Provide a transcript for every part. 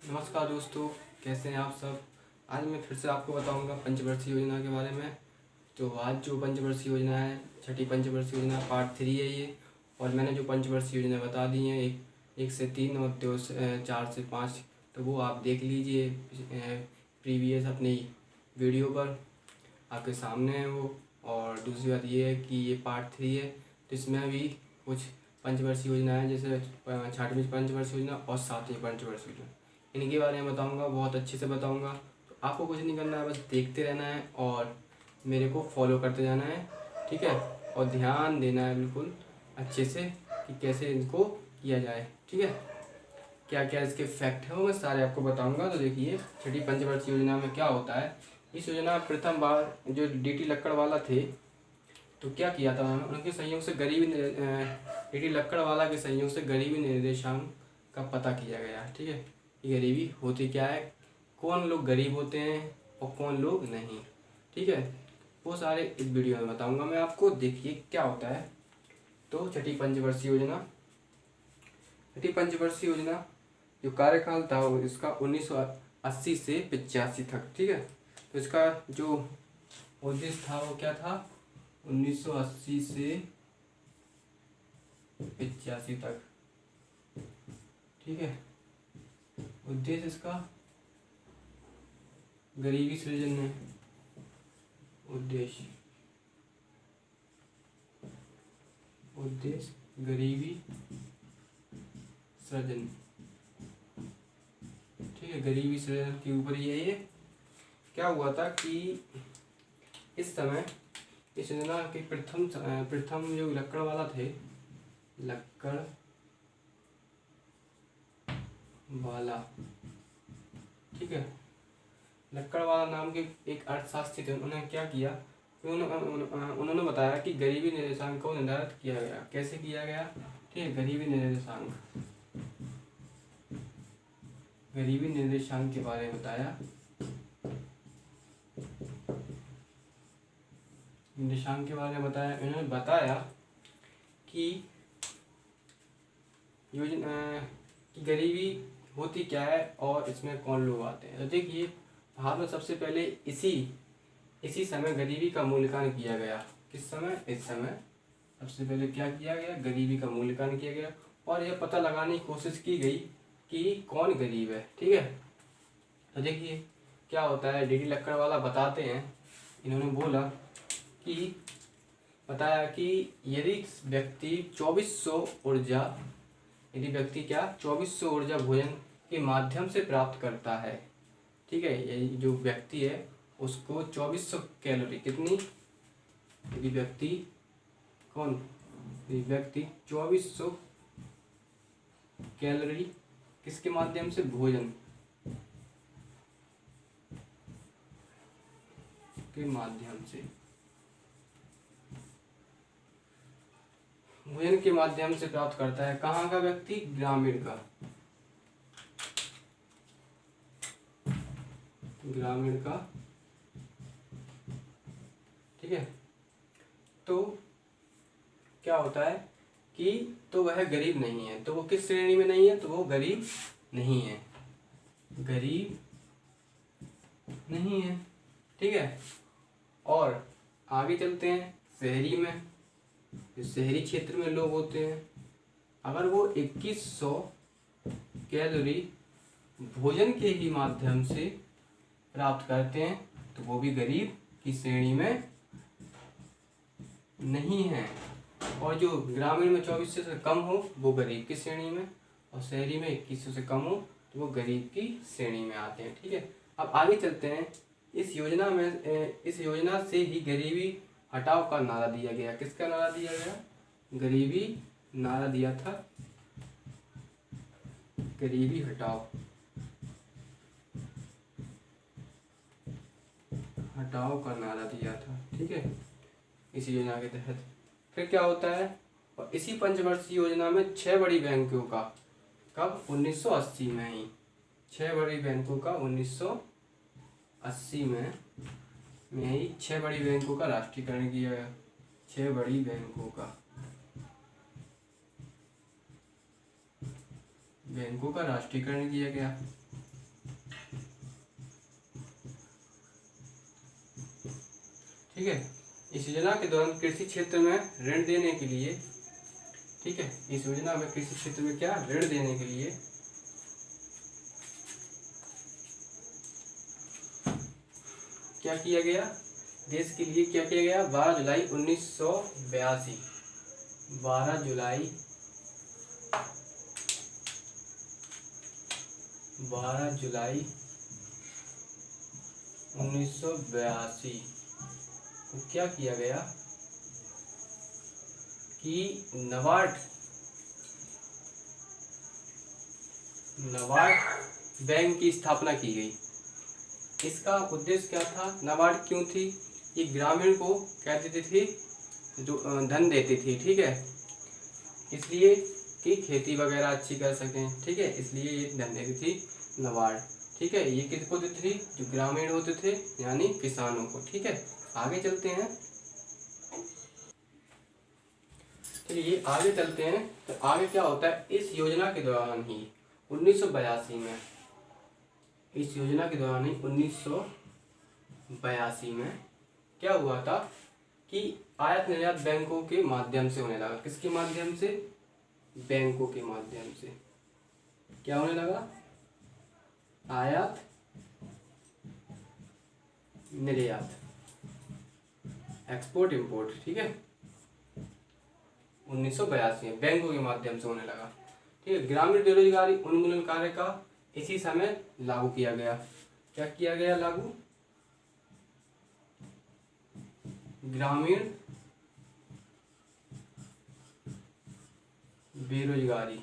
नमस्कार दोस्तों, कैसे हैं आप सब। आज मैं फिर से आपको बताऊंगा पंचवर्षीय योजना के बारे में। तो आज जो पंचवर्षीय योजना है, छठी पंचवर्षीय योजना पार्ट 3 है ये। और मैंने जो पंचवर्षीय योजना बता दी हैं, एक से 3 और 4 से 5, तो वो आप देख लीजिए प्रीवियस अपनी वीडियो पर, आपके सामने है वो। और दूसरी बात ये है कि ये पार्ट 3 है, तो इसमें भी कुछ पंचवर्षीय योजना है, जैसे छठवीं पंचवर्षीय योजना और सातवीं पंचवर्षीय योजना, इनके बारे में बताऊंगा, बहुत अच्छे से बताऊंगा। तो आपको कुछ नहीं करना है, बस देखते रहना है और मेरे को फॉलो करते जाना है, ठीक है। और ध्यान देना है बिल्कुल अच्छे से कि कैसे इनको किया जाए, ठीक है। क्या क्या इसके फैक्ट है वो मैं सारे आपको बताऊंगा। तो देखिए, छठी पंचवर्षीय योजना में क्या होता है। इस योजना में प्रथम बार जो डीटी लक्कड़वाला थे, तो क्या किया था उन्होंने, उनके सहयोग से डीटी लक्कड़वाला के सहयोग से गरीबी निर्देशांक का पता किया गया, ठीक है। ये गरीबी होती क्या है, कौन लोग गरीब होते हैं और कौन लोग नहीं, ठीक है। वो सारे इस वीडियो में बताऊंगा मैं आपको। देखिए क्या होता है। तो छठी पंचवर्षीय योजना, छठी पंचवर्षीय योजना जो कार्यकाल था वो इसका 1980 से 85 तक, ठीक है। तो इसका जो उद्देश्य था वो क्या था, 1980 से 85 तक, ठीक है। उद्देश्य इसका गरीबी सृजन है। उद्देश्य गरीबी सृजन, ठीक है। गरीबी सृजन के ऊपर ये क्या हुआ था कि इस समय इस योजना के प्रथम जो लक्कड़वाला थे, लक्कड़वाला, ठीक है। लक्कड़वाला नाम के एक अर्थशास्त्री थे। उन्होंने क्या किया, उन्होंने बताया कि गरीबी निर्देशांक को निर्धारित किया गया। कैसे किया गया, ठीक है। गरीबी निर्देशांक के बारे में बताया। निर्देशांक के बारे में बताया। इन्होंने बताया कि योजना की गरीबी होती क्या है और इसमें कौन लोग आते हैं। तो देखिए, भारत में सबसे पहले इसी समय गरीबी का मूल्यांकन किया गया। किस समय, इस समय सबसे पहले क्या किया गया, गरीबी का मूल्यांकन किया गया और यह पता लगाने की कोशिश की गई कि कौन गरीब है, ठीक है। तो देखिए क्या होता है, डीडी लक्कड़वाला बताते हैं, इन्होंने बोला कि बताया कि यदि व्यक्ति 2400 ऊर्जा भोजन के माध्यम से प्राप्त करता है, ठीक है। ये जो व्यक्ति है उसको 2400 कैलोरी, कितनी, यदि व्यक्ति 2400 कैलोरी किसके माध्यम से, भोजन के माध्यम से प्राप्त करता है। कहाँ का व्यक्ति, ग्रामीण का, ठीक है। तो क्या होता है कि तो वह गरीब नहीं है। तो वो किस श्रेणी में नहीं है, तो वो गरीब नहीं है, ठीक है। और आगे चलते हैं शहरी में। शहरी क्षेत्र में लोग होते हैं, अगर वो 2100 कैलोरी भोजन के ही माध्यम से प्राप्त करते हैं तो वो भी गरीब की श्रेणी में नहीं है। और जो ग्रामीण में 2400 से कम हो वो गरीब की श्रेणी में, और शहरी में 2100 से कम हो तो वो गरीब की श्रेणी में आते हैं, ठीक है। अब आगे चलते हैं। इस योजना से ही गरीबी हटाओ का नारा दिया गया। किसका नारा दिया गया, गरीबी नारा दिया था, गरीबी हटाओ का नारा दिया था, ठीक है, इसी योजना के तहत। फिर क्या होता है, और इसी पंचवर्षीय योजना में 6 बड़ी बैंकों का, कब, 1980 में ही 6 बड़ी बैंकों का 1980 में ही 6 बड़ी बैंकों का राष्ट्रीयकरण किया गया। 6 बड़ी बैंकों का राष्ट्रीयकरण किया गया। ठीक है। इस योजना के दौरान कृषि क्षेत्र में ऋण देने के लिए, ठीक है, इस योजना में कृषि क्षेत्र में क्या ऋण देने के लिए क्या किया गया, देश के लिए क्या किया गया, 12 जुलाई 1982, 12 जुलाई 1982 को क्या किया गया कि नाबार्ड बैंक की स्थापना की गई। इसका उद्देश्य क्या था, नाबार्ड क्यों थी, ये ग्रामीण को क्या देती थी, जो धन देती थी, ठीक है, इसलिए कि खेती वगैरह अच्छी कर सकें, ठीक है, इसलिए ये धन देती थी नाबार्ड, ठीक है। ये किसको देती थी, जो ग्रामीण होते थे यानी किसानों को, ठीक है। आगे चलते हैं, चलिए आगे चलते हैं। तो आगे क्या होता है, इस योजना के दौरान ही 1982 में, इस योजना के दौरान ही 1982 में क्या हुआ था कि आयात निर्यात बैंकों के माध्यम से होने लगा। किसके माध्यम से, बैंकों के माध्यम से क्या होने लगा, आयात निर्यात, एक्सपोर्ट इंपोर्ट, ठीक है, 1982 में बैंकों के माध्यम से होने लगा, ठीक है। ग्रामीण बेरोजगारी उन्मूलन कार्य का इसी समय लागू किया गया। क्या किया गया लागू, ग्रामीण बेरोजगारी,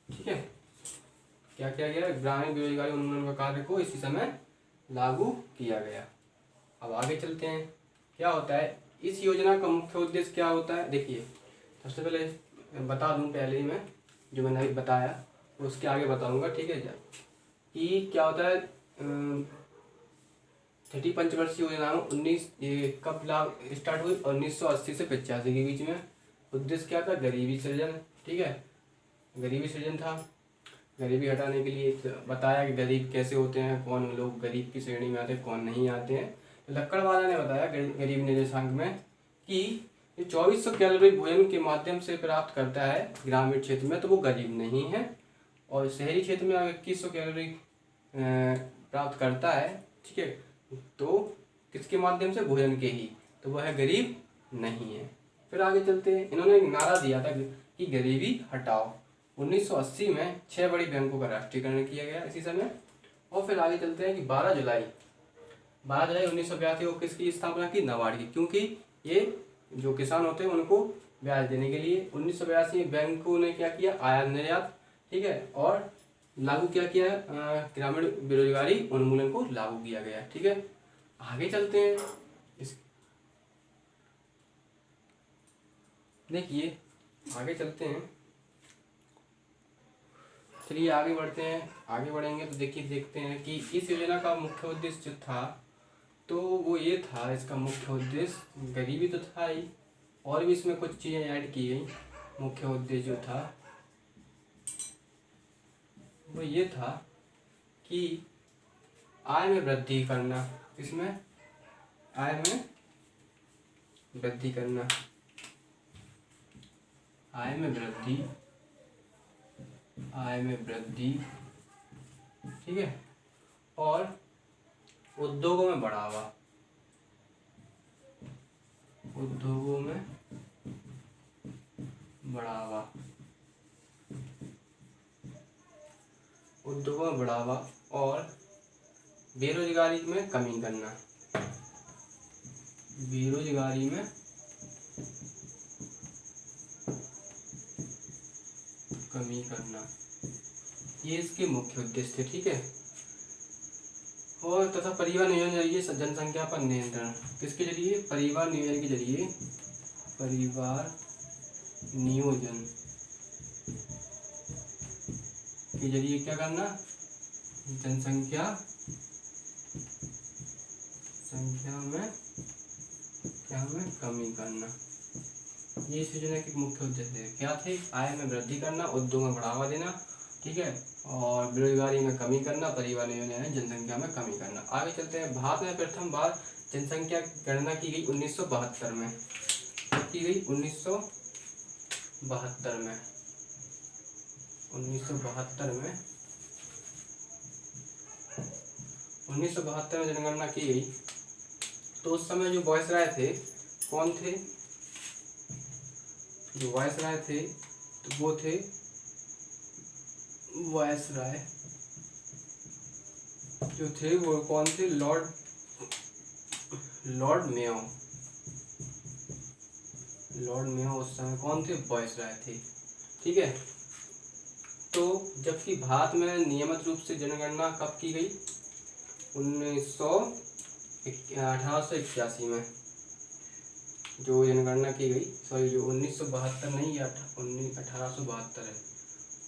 ठीक है, क्या किया गया, ग्रामीण बेरोजगारी उन्मूलन का कार्य को इसी समय लागू किया गया। अब आगे चलते हैं, क्या होता है इस योजना का मुख्य उद्देश्य क्या होता है। देखिए सबसे पहले बता दूं, पहले ही मैं जो मैंने अभी बताया उसके आगे बताऊंगा, ठीक है, कि क्या होता है, छठी पंचवर्षीय योजना में 19 कब स्टार्ट हुई, 1980 से 85 के बीच में। उद्देश्य क्या था, गरीबी सृजन, ठीक है, गरीबी सृजन था, गरीबी हटाने के लिए बताया कि गरीब कैसे होते हैं, कौन लोग गरीब की श्रेणी में आते हैं, कौन नहीं आते हैं। तो लक्कड़वाला ने बताया गरीबी निर्देशांक में कि 2400 कैलोरी भोजन के माध्यम से प्राप्त करता है ग्रामीण क्षेत्र में तो वो गरीब नहीं है, और शहरी क्षेत्र में अगर 2100 कैलोरी प्राप्त करता है, ठीक है, तो किसके माध्यम से, भोजन के ही, तो वह गरीब नहीं है। फिर आगे चलते हैं, इन्होंने एक नारा दिया था कि गरीबी हटाओ। 1980 में 6 बड़ी बैंकों का राष्ट्रीयकरण किया गया इसी समय। और फिर आगे चलते हैं कि 12 जुलाई 1982 को किसकी स्थापना की, नाबार्ड की, क्योंकि ये जो किसान होते हैं उनको ब्याज देने के लिए 1982 में बैंकों ने क्या किया, आयात निर्यात, ठीक है, और लागू क्या किया, ग्रामीण बेरोजगारी उन्मूलन को लागू किया गया, ठीक है। आगे चलते हैं, देखिए आगे चलते हैं, चलिए आगे बढ़ते हैं। आगे बढ़ेंगे तो देखिए देखते हैं कि इस योजना का मुख्य उद्देश्य जो था तो वो ये था, इसका मुख्य उद्देश्य गरीबी तो था ही, और भी इसमें कुछ चीज़ें ऐड की गई। मुख्य उद्देश्य जो था वो ये था कि आय में वृद्धि करना, इसमें आय में वृद्धि करना, आय में वृद्धि, आय में वृद्धि, ठीक है, और उद्योगों में बढ़ावा, उद्योगों में बढ़ावा, उद्योगों में बढ़ावा, और बेरोजगारी में कमी करना, बेरोजगारी में कमी करना, ये इसके मुख्य उद्देश्य थे, ठीक है। और तथा परिवार नियोजन के जरिए जनसंख्या पर नियंत्रण, किसके जरिए, परिवार नियोजन के जरिए, परिवार नियोजन के जरिए क्या करना, जनसंख्या में कमी करना, ये इस योजना के मुख्य उद्देश्य है। क्या थे, आय में वृद्धि करना, उद्योग में बढ़ावा देना, ठीक है। और बेरोजगारी में कमी करना, परिवार नियोजन यानी जनसंख्या में कमी करना। आगे चलते हैं। भारत में प्रथम बार जनसंख्या गणना की गई 1972 में। कब की गई? 1972 में। 1972 में 1972 में जनगणना की गई। तो उस समय जो वायसराय थे, कौन थे? जो वायसराय थे तो वो थे वायसराय जो थे वो कौन थे? Lord Mayo. लॉर्ड मेयो उस समय कौन थे? वायसराय थे। ठीक है। तो जबकि भारत में नियमित रूप से जनगणना कब की गई? 1881 में जो जनगणना की गई, सॉरी जो 1972 नहीं या 1872 है।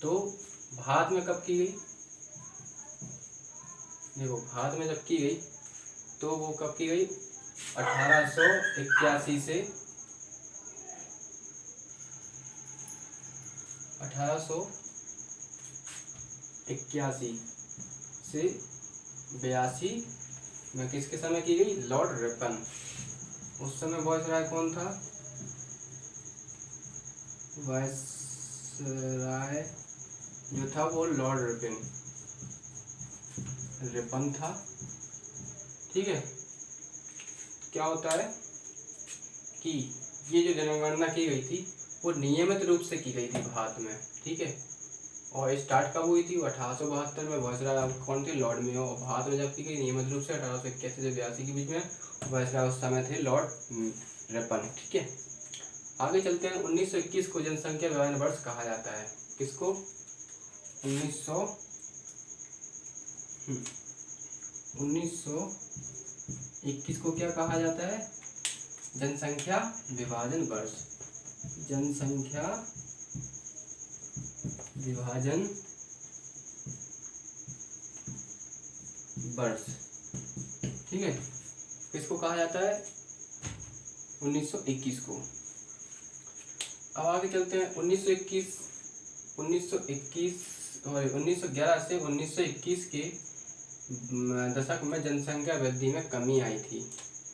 तो भारत में कब की गई? देखो, भारत में जब की गई तो वो कब की गई? 1881 से 82 में किसके समय की गई? Lord Ripon. उस समय वायसराय कौन था? वायसराय जो था वो लॉर्ड रिपन था। ठीक है। क्या होता है कि ये जो जनगणना की गई थी वो नियमित रूप से की गई थी भारत में। ठीक है। और स्टार्ट कब हुई थी? 1872 में। वायसराय कौन थे? Lord Mayo. और भारत में जब की गई नियमित रूप से 1881 से 82 के बीच में, वायसराय उस समय थे लॉर्ड रिपन। ठीक है। आगे चलते हैं। 1921 को जनसंख्या विभाजन वर्ष कहा जाता है। किसको? 1921 को क्या कहा जाता है? जनसंख्या विभाजन वर्ष। जनसंख्या विभाजन वर्ष। ठीक है। किसको कहा जाता है? 1921 को। अब आगे चलते हैं। 1911 से 1921 के दशक में जनसंख्या वृद्धि में कमी आई थी।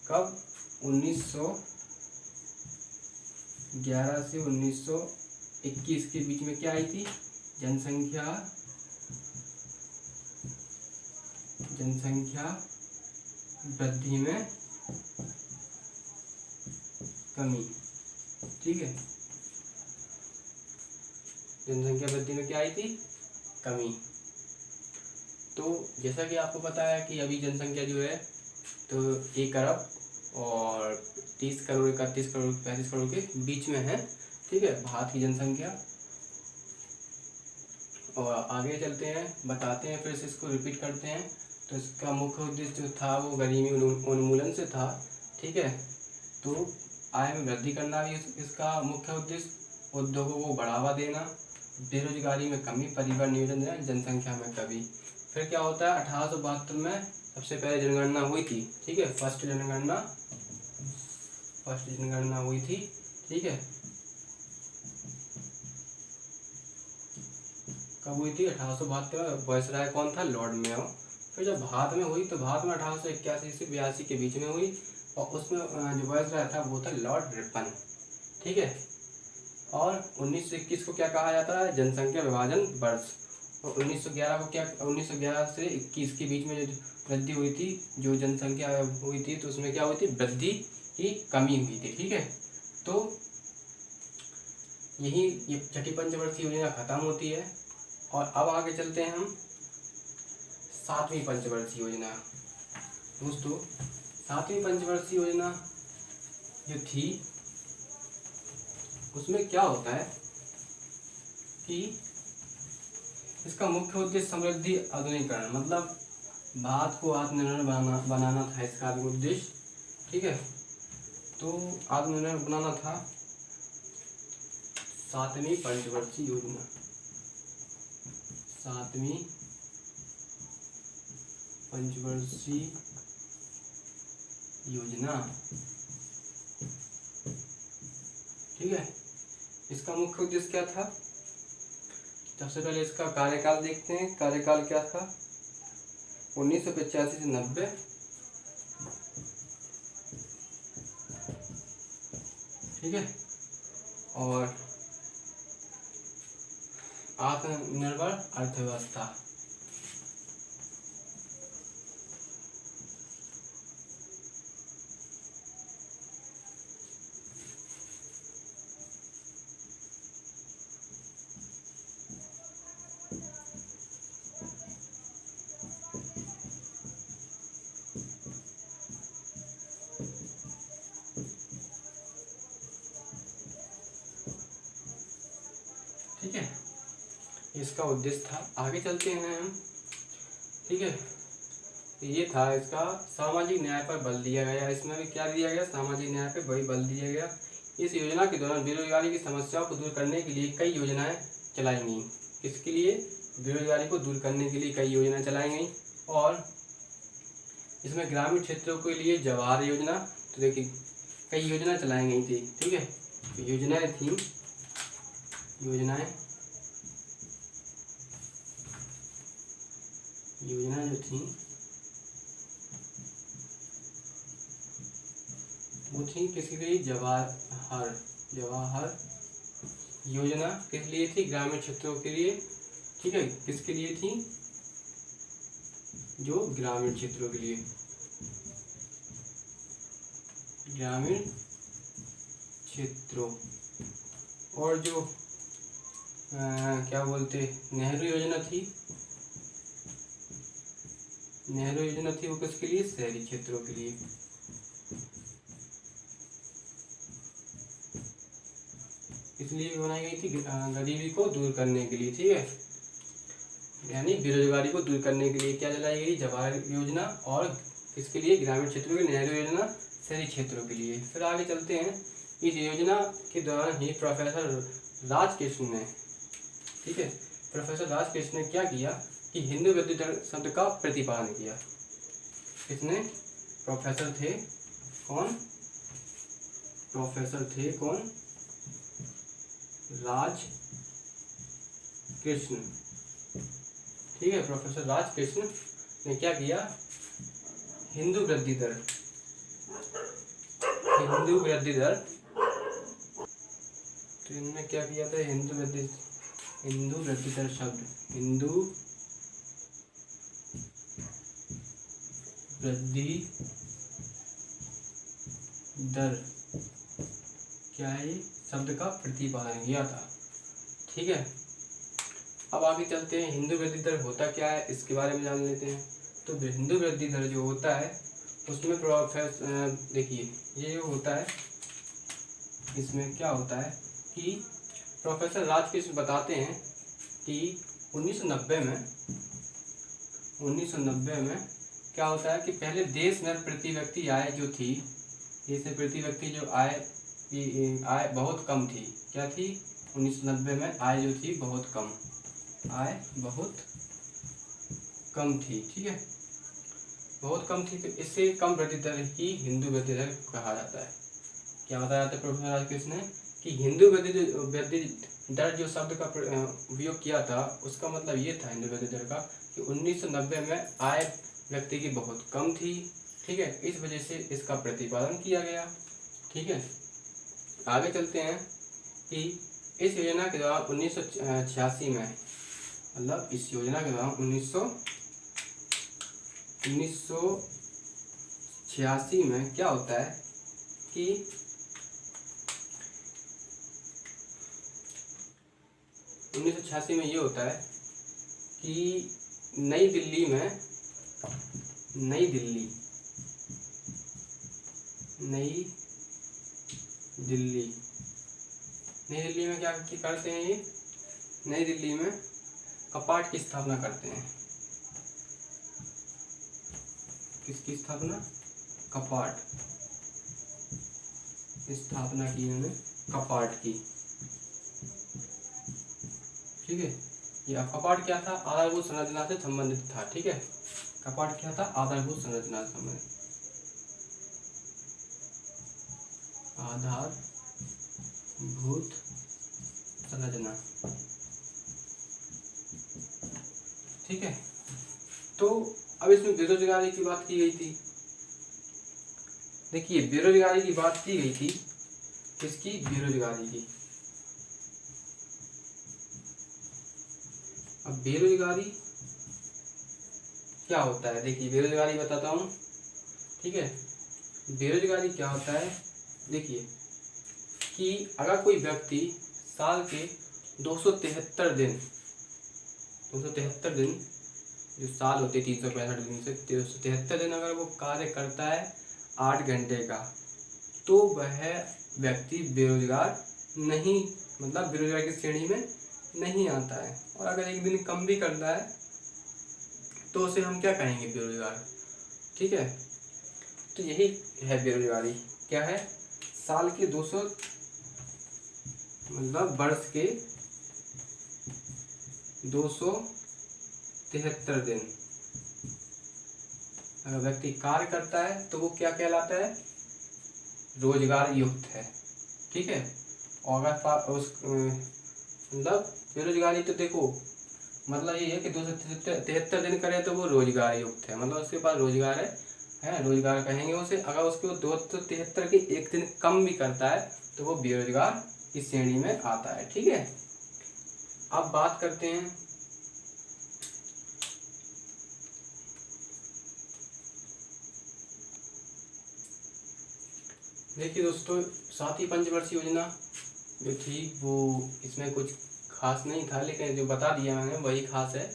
कब? 1911 से 1921 के बीच में क्या आई थी? जनसंख्या वृद्धि में कमी। ठीक है। जनसंख्या वृद्धि में क्या आई थी? कमी। तो जैसा कि आपको पता है कि अभी जनसंख्या जो है तो 1 अरब और 30 करोड़, 31 करोड़, 35 करोड़ के बीच में है। ठीक है, भारत की जनसंख्या। और आगे चलते हैं, बताते हैं, फिर से इसको रिपीट करते हैं। तो इसका मुख्य उद्देश्य जो था वो गरीबी उन्मूलन से था। ठीक है। तो आय में वृद्धि करना भी इसका मुख्य उद्देश्य, उद्योगों को बढ़ावा देना, बेरोजगारी में कमी, परिवार नियोजन देना, जनसंख्या में कमी। फिर क्या होता है? 1872 में सबसे पहले जनगणना हुई थी। ठीक है। फर्स्ट जनगणना हुई थी। ठीक है। कब हुई थी? 1872 में। वायसराय कौन था? Lord Mayo. फिर जब भारत में हुई तो भारत में 1881 से 82 के बीच में हुई और उसमें जो वायसराय था वो था लॉर्ड रिपन। ठीक है। और 1921 को क्या कहा जाता है? जनसंख्या विभाजन वर्ष। और 1911 को क्या? 1911 से 21 के बीच में जो वृद्धि हुई थी, जो जनसंख्या हुई थी, तो उसमें क्या हुई थी? वृद्धि की कमी हुई थी। ठीक है। तो यही ये छठी पंचवर्षीय योजना खत्म होती है। और अब आगे चलते हैं हम 7वीं पंचवर्षीय योजना। दोस्तों, 7वीं पंचवर्षीय योजना जो थी उसमें क्या होता है कि इसका मुख्य उद्देश्य समृद्धि आधुनिकीकरण, मतलब भारत को आत्मनिर्भर बनाना था इसका भी उद्देश्य। ठीक है। तो आत्मनिर्भर बनाना था। 7वीं पंचवर्षीय योजना। 7वीं पंचवर्षीय योजना। ठीक है। इसका मुख्य उद्देश्य क्या था सबसे पहले इसका कार्यकाल देखते हैं। कार्यकाल क्या था? 1985 से 90। ठीक है। और आत्मनिर्भर अर्थव्यवस्था। ठीक है, इसका उद्देश्य था। आगे चलते हैं हम। ठीक है, ये था इसका सामाजिक न्याय पर बल दिया गया। इसमें भी क्या दिया गया? सामाजिक न्याय पर वही बल दिया गया। इस योजना के दौरान बेरोजगारी की समस्याओं को दूर करने के लिए कई योजनाएं चलाई गई। किसके लिए? बेरोजगारी को दूर करने के लिए कई योजनाएं चलाई गई। और इसमें ग्रामीण क्षेत्रों के लिए जवाहर योजना, तो देखिए कई योजना चलाई गई थी। ठीक है, योजनाएं थी, योजनाएं जो थी वो थी किसके लिए? जवाहर योजना किस लिए थी? ग्रामीण क्षेत्रों के लिए। ठीक है, किसके लिए थी? जो ग्रामीण क्षेत्रों के लिए, ग्रामीण क्षेत्रों। और जो क्या बोलते, नेहरू योजना थी, वो किसके लिए? शहरी क्षेत्रों के लिए। इसलिए बनाई गई थी गरीबी को दूर करने के लिए। ठीक है, यानी बेरोजगारी को दूर करने के लिए क्या चलाई गई? जवाहर योजना। और किसके लिए? ग्रामीण क्षेत्रों की नेहरू योजना शहरी क्षेत्रों के लिए। फिर आगे चलते हैं। इस योजना के दौरान ही प्रोफेसर राजकृष्ण ने, ठीक है, प्रोफेसर राजकृष्ण ने क्या किया कि हिंदू वृद्धि दर शब्द का प्रतिपादन किया। किसने? प्रोफेसर थे कौन? राजकृष्ण। ठीक है, प्रोफेसर राजकृष्ण ने क्या किया? हिंदू वृद्धि दर, तो इनमें क्या किया था? हिंदू वृद्धि दर शब्द, हिंदू वृद्धि दर क्या है? शब्द का प्रतिपादन किया था। ठीक है, अब आगे चलते हैं। हिंदू वृद्धि दर होता क्या है, इसके बारे में जान लेते हैं। तो हिंदू वृद्धि दर जो होता है उसमें देखिए ये जो होता है, इसमें क्या होता है कि प्रोफेसर राजकृष्ण बताते हैं कि 1990 में क्या होता है कि पहले देश में प्रति व्यक्ति आय जो थी, देश में प्रति व्यक्ति जो आय बहुत कम थी। क्या थी? 1990 में आय जो थी बहुत कम थी। ठीक है, बहुत कम थी, तो इससे कम वृद्धि दर ही हिंदू वृद्धि दर कहा जाता है। क्या बताया जाता है प्रोफेसर राजकृष्ण ने कि हिंदू वृद्धि दर जो शब्द का उपयोग किया था, उसका मतलब ये था हिंदू वृद्धि दर का कि 1990 में आय व्यक्ति की बहुत कम थी। ठीक है, इस वजह से इसका प्रतिपादन किया गया। ठीक है, आगे चलते हैं कि इस योजना के दौरान 1986 में, मतलब इस योजना के दौरान 1986 में क्या होता है कि 1986 में ये होता है कि नई दिल्ली में क्या करते हैं? ये नई दिल्ली में कपाट की स्थापना करते हैं। किसकी स्थापना? कपाट स्थापना की उन्होंने, कपाट की। ठीक है, यह कपाट क्या था? आधारभूत संरचना से संबंधित था। ठीक है, कपाट क्या था? आधारभूत संरचना से संबंधित, आधारभूत संरचना। ठीक है। तो अब इसमें बेरोजगारी की बात की गई थी। देखिए बेरोजगारी की बात की गई थी, किसकी? बेरोजगारी की। अब बेरोजगारी क्या होता है? देखिए बेरोजगारी बताता हूँ, ठीक है। बेरोजगारी क्या होता है? देखिए कि अगर कोई व्यक्ति साल के 273 दिन, 273 दिन जो साल होते 365 दिन से 273 दिन अगर वो कार्य करता है 8 घंटे का, तो वह व्यक्ति बेरोजगार नहीं, मतलब बेरोजगार की श्रेणी में नहीं आता है। और अगर एक दिन कम भी करता है तो उसे हम क्या कहेंगे? बेरोजगार। ठीक है, तो यही है बेरोजगारी। क्या है? साल के 200 मतलब वर्ष के 273 दिन अगर व्यक्ति कार्य करता है तो वो क्या कहलाता है? रोजगार युक्त है। ठीक है। और अगर उस मतलब बेरोजगारी तो देखो मतलब ये है कि 273 दिन करे तो वो रोजगार युक्त है, मतलब उसके पास रोजगार है रोजगार कहेंगे उसे। अगर उसके 273 के एक दिन कम भी करता है तो वो बेरोजगार की श्रेणी में आता है। ठीक है। अब बात करते हैं देखिए दोस्तों, सातवीं पंचवर्षीय योजना जो थी वो इसमें कुछ खास नहीं था, लेकिन जो बता दिया मैंने वही खास है।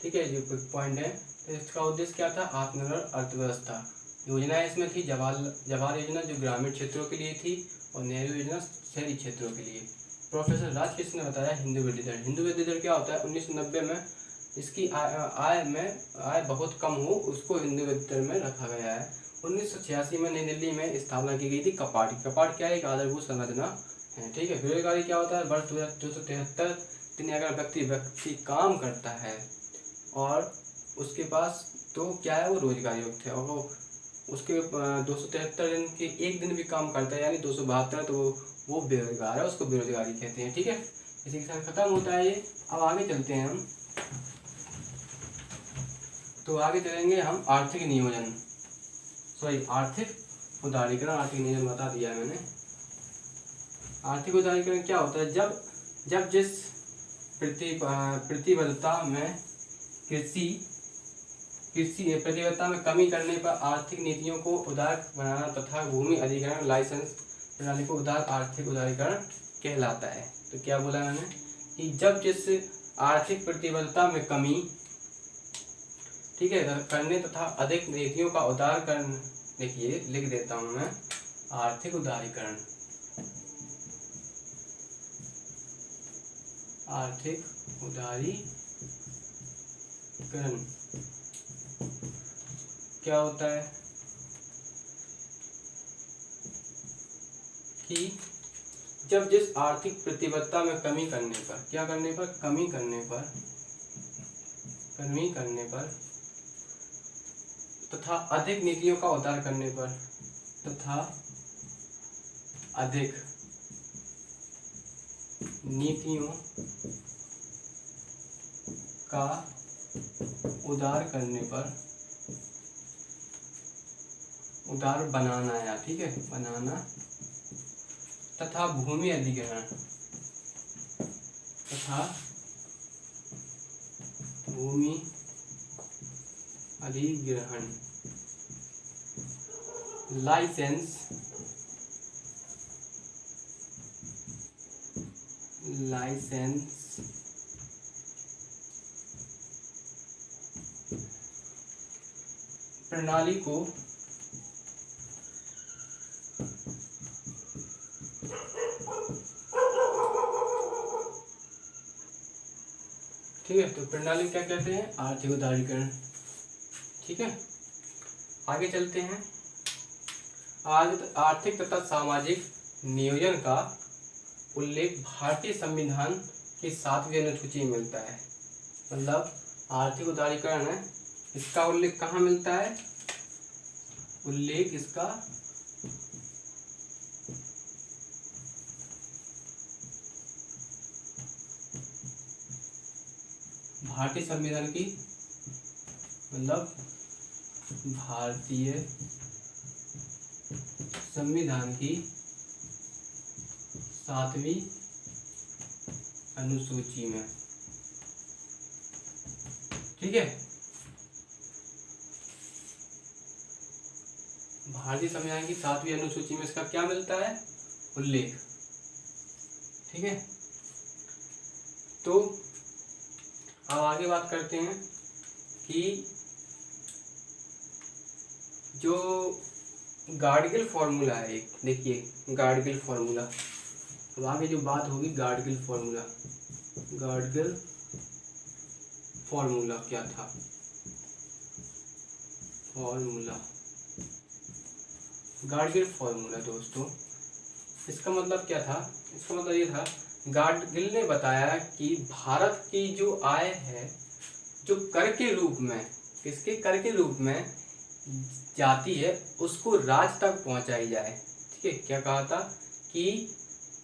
ठीक है, जो पॉइंट है। तो इसका उद्देश्य क्या था? आत्मनिर्भर अर्थव्यवस्था। योजनाएं इसमें थी जवाहर योजना जो ग्रामीण क्षेत्रों के लिए थी, और नेहरू योजना शहरी क्षेत्रों के लिए। प्रोफेसर राजकृष्ण ने बताया हिंदू वृद्धि दर। हिंदू वृद्धि दर क्या होता है? 1990 में इसकी आय बहुत कम हो उसको हिंदू वृद्धि दर में रखा गया है। 1986 में नई दिल्ली में स्थापना की गई थी कपाट की। कपाट क्या है? एक आधारभूत संरचना है। ठीक है। बेरोजगारी क्या होता है? वर्ष 273 दिन अगर व्यक्ति काम करता है और उसके पास तो क्या है? वो रोजगार युक्त है। और वो उसके 273 दिन के एक दिन भी काम करता है यानी 272, तो वो बेरोजगार है, उसको बेरोजगारी कहते हैं। ठीक है। इसी के साथ खत्म होता है ये। अब आगे चलते हैं हम। तो आगे चलेंगे हम आर्थिक नियोजन, आर्थिक उदारीकरण। आर्थिक नियोजन बता दिया मैंने। आर्थिक उदारीकरण क्या होता है? जब जिस प्रतिबद्धता में प्रतिबद्धता में कमी करने पर आर्थिक नीतियों को उदार बनाना तथा भूमि अधिग्रहण लाइसेंस प्रणाली को आर्थिक उदारीकरण कहलाता है। तो क्या बोला मैंने कि जब जिस आर्थिक प्रतिबद्धता में कमी, ठीक है, करने तथा अधिक नीतियों का उदारीकरण। देखिए लिख देता हूं मैं, आर्थिक उदारीकरण। आर्थिक उदारीकरण क्या होता है कि जब जिस आर्थिक प्रतिबद्धता में कमी करने पर, क्या करने पर? कमी करने पर तथा अधिक नीतियों का उदार करने पर, तथा अधिक नीतियों का उदार करने पर, उदार बनाना या ठीक है बनाना तथा भूमि अधिग्रहण लाइसेंस प्रणाली को ठीक है। तो प्रणाली क्या कहते हैं? आर्थिक उदारीकरण। ठीक है। आगे चलते हैं। आज आर्थिक तथा सामाजिक नियोजन का उल्लेख भारतीय संविधान की 7वीं अनुसूची में मिलता है। मतलब आर्थिक उदारीकरण है, इसका उल्लेख कहाँ मिलता है? उल्लेख इसका भारतीय संविधान की मतलब भारतीय संविधान की 7वीं अनुसूची में। ठीक है, भारतीय संविधान की 7वीं अनुसूची में इसका क्या मिलता है? उल्लेख। ठीक है, तो अब आगे बात करते हैं कि जो गाडगिल फॉर्मूला है, एक देखिए गाडगिल फॉर्मूला। अब आगे जो बात होगी गाडगिल फॉर्मूला, गाडगिल फॉर्मूला क्या था? फॉर्मूला, गाडगिल फॉर्मूला दोस्तों, इसका मतलब क्या था? इसका मतलब ये था, गाडगिल ने बताया कि भारत की जो आय है, जो कर के रूप में, किसके कर के रूप में जाती है, उसको राज्य तक पहुंचाई जाए। ठीक है, क्या कहा था कि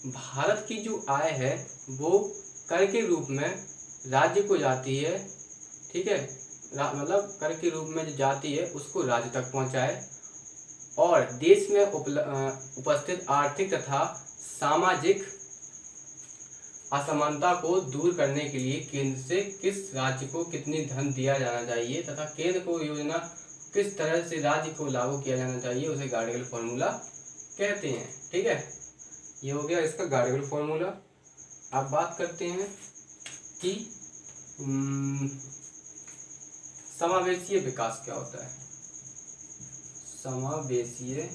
भारत की जो आय है वो कर के रूप में राज्य को जाती है। ठीक है, मतलब कर के रूप में जो जाती है उसको राज्य तक पहुंचाए, और देश में उपस्थित आर्थिक तथा सामाजिक असमानता को दूर करने के लिए केंद्र से किस राज्य को कितनी धन दिया जाना चाहिए तथा केंद्र को योजना किस तरह से राज्य को लागू किया जाना चाहिए, उसे गाडगिल फॉर्मूला कहते हैं। ठीक है, ये हो गया इसका गाडगिल फॉर्मूला। अब बात करते हैं कि समावेशीय विकास क्या होता है? समावेशीय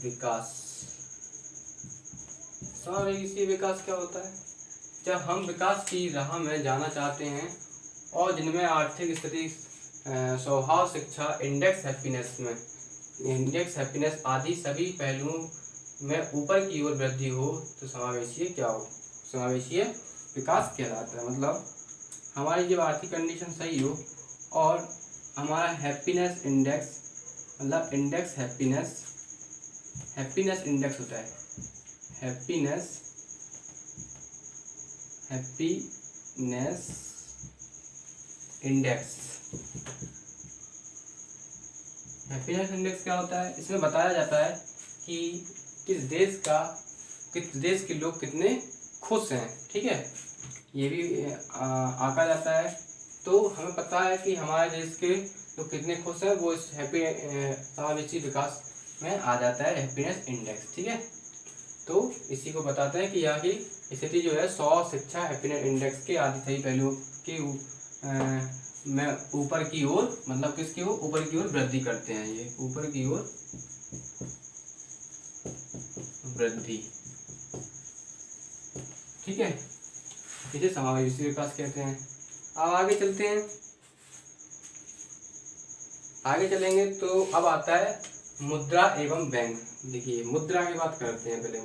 विकास, समावेशीय विकास क्या होता है? जब हम विकास की राह में जाना चाहते हैं और जिनमें आर्थिक स्थिति, स्वभाव, शिक्षा, इंडेक्स हैप्पीनेस आदि सभी पहलुओं में ऊपर की ओर वृद्धि हो, तो समावेशीय क्या हो? समावेशीय विकास कहलाता है। मतलब हमारी जब आर्थिक कंडीशन सही हो और हमारा हैप्पीनेस इंडेक्स, मतलब इंडेक्स हैप्पीनेस इंडेक्स होता है, हैप्पीनेस इंडेक्स। हैप्पीनेस इंडेक्स क्या होता है? इसमें बताया जाता है कि किस देश के लोग कितने खुश हैं। ठीक है, ये भी आंका जाता है। तो हमें पता है कि हमारे देश के लोग कितने खुश हैं, वो इस समावेशी विकास में आ जाता है, हैप्पीनेस इंडेक्स। ठीक है, तो इसी को बताते हैं कि यहाँ की स्थिति जो है 100 शिक्षा हैप्पीनेस इंडेक्स के आदि सही पहलुओं के में ऊपर की ओर, मतलब किसकी ओर? ऊपर की ओर वृद्धि करते हैं। ये ऊपर की ओर वृद्धि। ठीक है, इसे समावेशी विकास कहते हैं। अब आगे चलते हैं, आगे चलेंगे तो अब आता है मुद्रा एवं बैंक। देखिए मुद्रा की बात करते हैं पहले।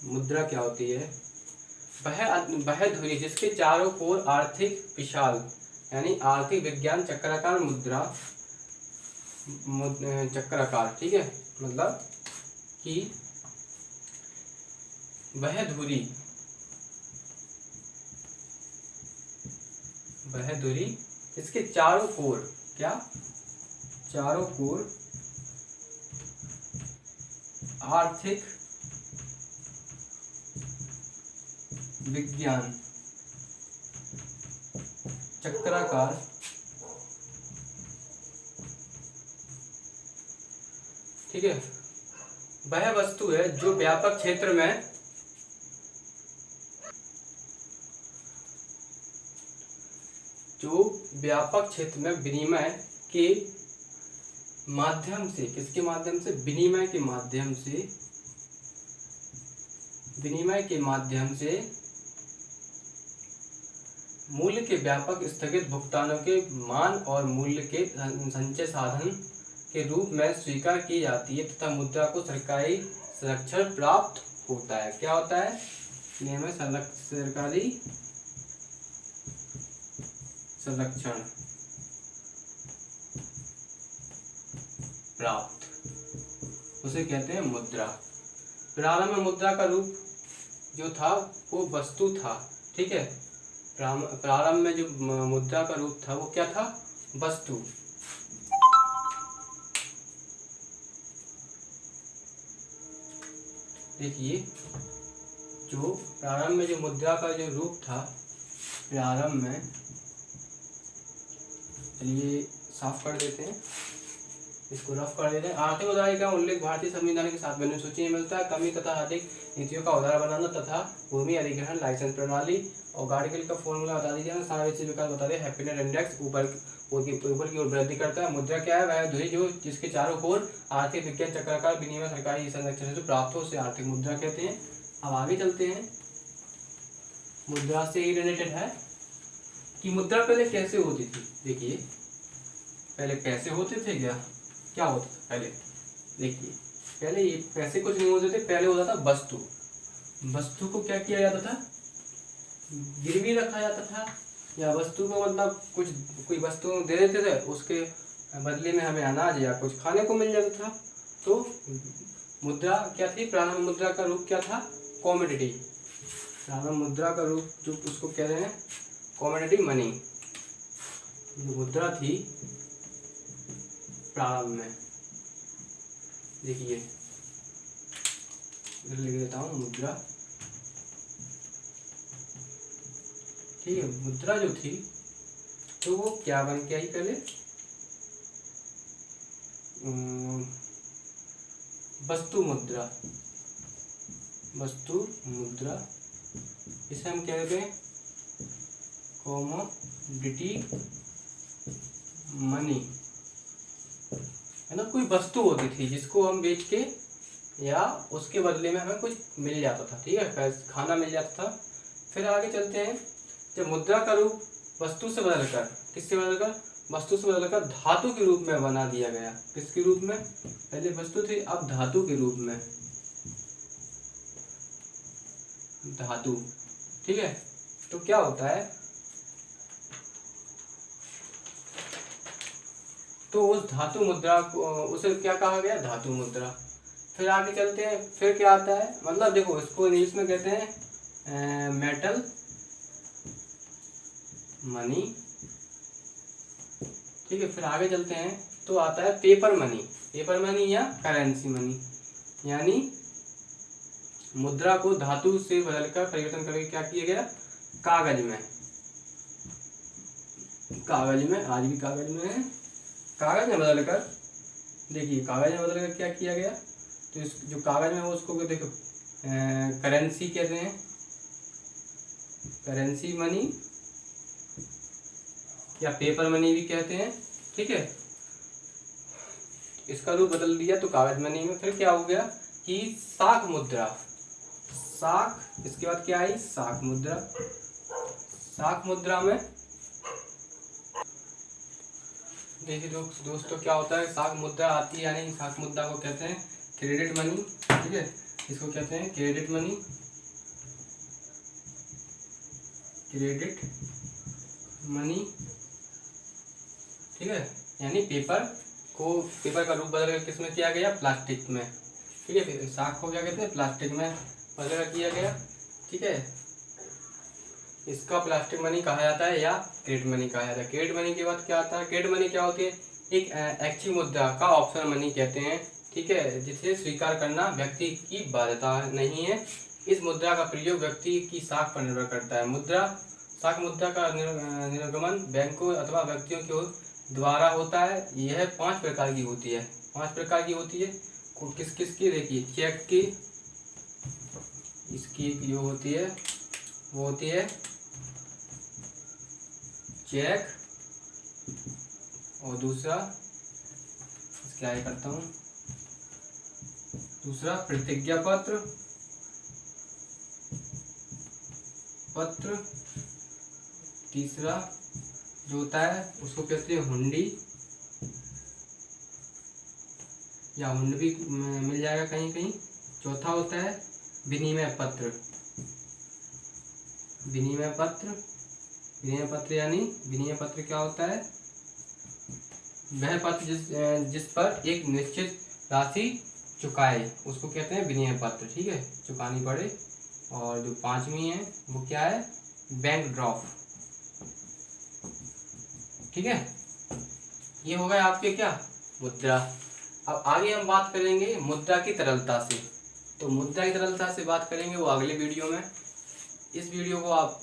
मुद्रा क्या होती है? वह धुरी जिसके चारों ओर आर्थिक विशाल, यानी आर्थिक विज्ञान चक्राकार मुद्रा, चक्राकार। ठीक है, मतलब कि वह धुरी इसके चारों ओर, क्या? चारों ओर आर्थिक विज्ञान चक्राकार ठीक है, वह वस्तु है जो व्यापक क्षेत्र में विनिमय के माध्यम से, किसके माध्यम से? विनिमय के माध्यम से मूल्य के व्यापक स्थगित भुगतानों के मान और मूल्य के संचय साधन के रूप में स्वीकार की जाती है तथा मुद्रा को सरकारी संरक्षण प्राप्त होता है। क्या होता है? नियम सरकारी संरक्षण प्राप्त, उसे कहते हैं मुद्रा। प्रारंभ में मुद्रा का रूप जो था वो वस्तु था। ठीक है, प्रारंभ में जो मुद्रा का रूप था वो क्या था? वस्तु। देखिए, जो प्रारंभ में जो मुद्रा का जो रूप था, प्रारंभ में, चलिए साफ कर देते हैं, इसको रफ कर देते हैं। आर्थिक उदारी का उल्लेख भारतीय संविधान के 7वें सूची में मिलता है। कमी तथा आर्थिक नीतियों का उदार बनाना तथा भूमि अधिग्रहण लाइसेंस प्रणाली। और गार्डिकल का फॉर्मूला बता दीजिए, समावेशी विकास बता दें। हैप्पीनेस इंडेक्स ऊपर की ओर वृद्धि करता है। मुद्रा क्या है? वह धुरी जो जिसके चारों ओर आर्थिक विज्ञान चक्राकार विनिमय सरकारी संरक्षण से प्राप्त हो, उसे आर्थिक मुद्रा कहते हैं। अब आगे चलते हैं, मुद्रा से ही रिलेटेड है कि मुद्रा पहले कैसे होती थी। देखिए, पहले पैसे होते थे क्या होता था पहले? देखिए, पहले ये पैसे कुछ नहीं होते थे, पहले होता था वस्तु। वस्तु को क्या किया जाता था? गिरवी रखा जाता था, या वस्तु को मतलब कोई वस्तु दे देते थे, उसके बदले में हमें अनाज या कुछ खाने को मिल जाता था। तो मुद्रा क्या थी? प्रारंभ मुद्रा का रूप क्या था? कॉमोडिटी। प्रारंभ मुद्रा का रूप जो उसको कह रहे हैं कॉमोडिटी मनी। जो मुद्रा थी प्रारंभ में, देखिए लिख देता हूँ मुद्रा, ठीक है। मुद्रा जो थी तो वो क्या बन के आई पहले? वस्तु मुद्रा। वस्तु मुद्रा, इसे हम क्या कहते हैं? कॉमोडिटी मनी, है ना। कोई वस्तु होती थी जिसको हम बेच के या उसके बदले में हमें कुछ मिल जाता था, ठीक है, खाना मिल जाता था। फिर आगे चलते हैं, जब मुद्रा का रूप वस्तु से बदलकर, किससे बदलकर? वस्तु से बदलकर धातु के रूप में बना दिया गया। किसके रूप में? पहले वस्तु थी, अब धातु के रूप में, धातु, ठीक है। तो क्या होता है? तो उस धातु मुद्रा को, उसे क्या कहा गया? धातु मुद्रा। फिर आगे चलते हैं, फिर क्या आता है? मतलब देखो, इसको इंग्लिश में कहते हैं मेटल मनी, ठीक है। फिर आगे चलते हैं तो आता है पेपर मनी। पेपर मनी या करेंसी मनी, यानी मुद्रा को धातु से बदलकर परिवर्तन करके क्या किया गया? कागज में, आज भी कागज में है, कागज में बदलकर, देखिए कागज में बदलकर क्या किया गया? तो इस जो कागज में वो उसको देखो करेंसी कहते हैं, करेंसी मनी या पेपर मनी भी कहते हैं, ठीक है। इसका रूप बदल दिया तो कागज मनी में। फिर क्या हो गया कि शाक मुद्रा, शाक, इसके बाद क्या आई? शाक मुद्रा। शाक मुद्रा में देखिए दोस्तों क्या होता है? शाक मुद्रा आती है, यानी शाक मुद्रा को कहते हैं क्रेडिट मनी, ठीक है। इसको कहते हैं क्रेडिट मनी, क्रेडिट मनी, ठीक है। यानी पेपर का रूप बदल कर किसमें किया गया? प्लास्टिक में, ठीक है। फिर शाक को क्या कहते हैं? प्लास्टिक में बदल किया गया, ठीक है। इसका प्लास्टिक मनी कहा जाता है या क्रेडिट मनी कहा जाता है। क्रेडिट मनी के बाद क्या आता है? क्रेडिट मनी क्या होती है? एक ऐच्छिक मुद्रा का ऑप्शनल मनी कहते हैं, ठीक है, जिसे स्वीकार करना व्यक्ति की बाध्यता नहीं है। इस मुद्रा का प्रयोग व्यक्ति की साख पर निर्भर करता है। शाक मुद्रा का निर्गमन बैंकों अथवा व्यक्तियों के द्वारा होता है। यह 5 प्रकार की होती है। 5 प्रकार की होती है। किस किस की? देखिए, चेक की, इसकी जो होती है वो होती है चेक, और दूसरा क्या करता हूँ, दूसरा प्रतिज्ञा पत्र, तीसरा जो होता है उसको कहते हैं हुंडी, या हुंड भी मिल जाएगा कहीं कहीं। चौथा होता है विनिमय पत्र। विनिमय पत्र यानी विनिमय पत्र क्या होता है? वह पत्र जिस पर एक निश्चित राशि चुकाए उसको कहते हैं विनिमय पत्र, ठीक है, चुकानी पड़े। और जो 5वीं है वो क्या है? Bank draft. ठीक है, ये हो गया आपके क्या, मुद्रा। अब आगे हम बात करेंगे मुद्रा की तरलता से। तो मुद्रा की तरलता से बात करेंगे वो अगले वीडियो में। इस वीडियो को आप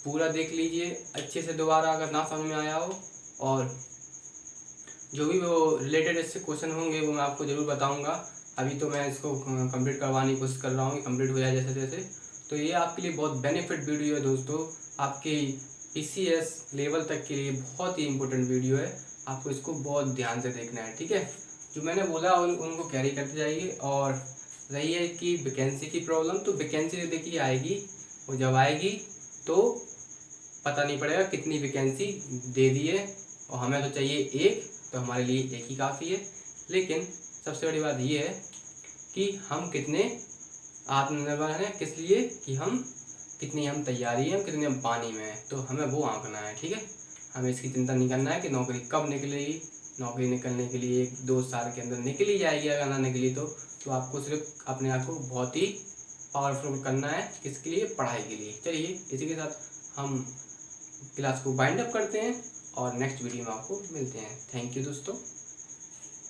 पूरा देख लीजिए अच्छे से दोबारा, अगर ना समझ में आया हो, और जो भी वो रिलेटेड इससे क्वेश्चन होंगे वो मैं आपको ज़रूर बताऊंगा। अभी तो मैं इसको कंप्लीट करवाने की कोशिश कर रहा हूँ, कंप्लीट हो जाए जैसे जैसे। तो ये आपके लिए बहुत बेनिफिट वीडियो है दोस्तों, आपके PCS लेवल तक के लिए बहुत ही इंपॉर्टेंट वीडियो है। आपको इसको बहुत ध्यान से देखना है, ठीक है। जो मैंने बोला उनको कैरी करते जाइए। और रही है कि वैकेंसी की प्रॉब्लम, तो वैकेंसी देखिए आएगी, वो जब आएगी तो पता नहीं पड़ेगा कितनी वैकेंसी दे दी है, और हमें तो चाहिए एक, तो हमारे लिए एक ही काफ़ी है। लेकिन सबसे बड़ी बात ये है कि हम कितने आत्मनिर्भर हैं, किस लिए कि हम कितनी हम तैयारी हैं, कितने हम पानी में हैं, तो हमें वो आंकना है, ठीक है। हमें इसकी चिंता नहीं करना है कि नौकरी कब निकलेगी। नौकरी निकलने के लिए 1-2 साल के अंदर निकल ही जाएगी, अगर ना निकली तो आपको सिर्फ अपने आप को बहुत ही पावरफुल करना है, किसके लिए, पढ़ाई के लिए। चलिए इसी के साथ हम क्लास को बाइंड अप करते हैं और नेक्स्ट वीडियो में आपको मिलते हैं। थैंक यू दोस्तों।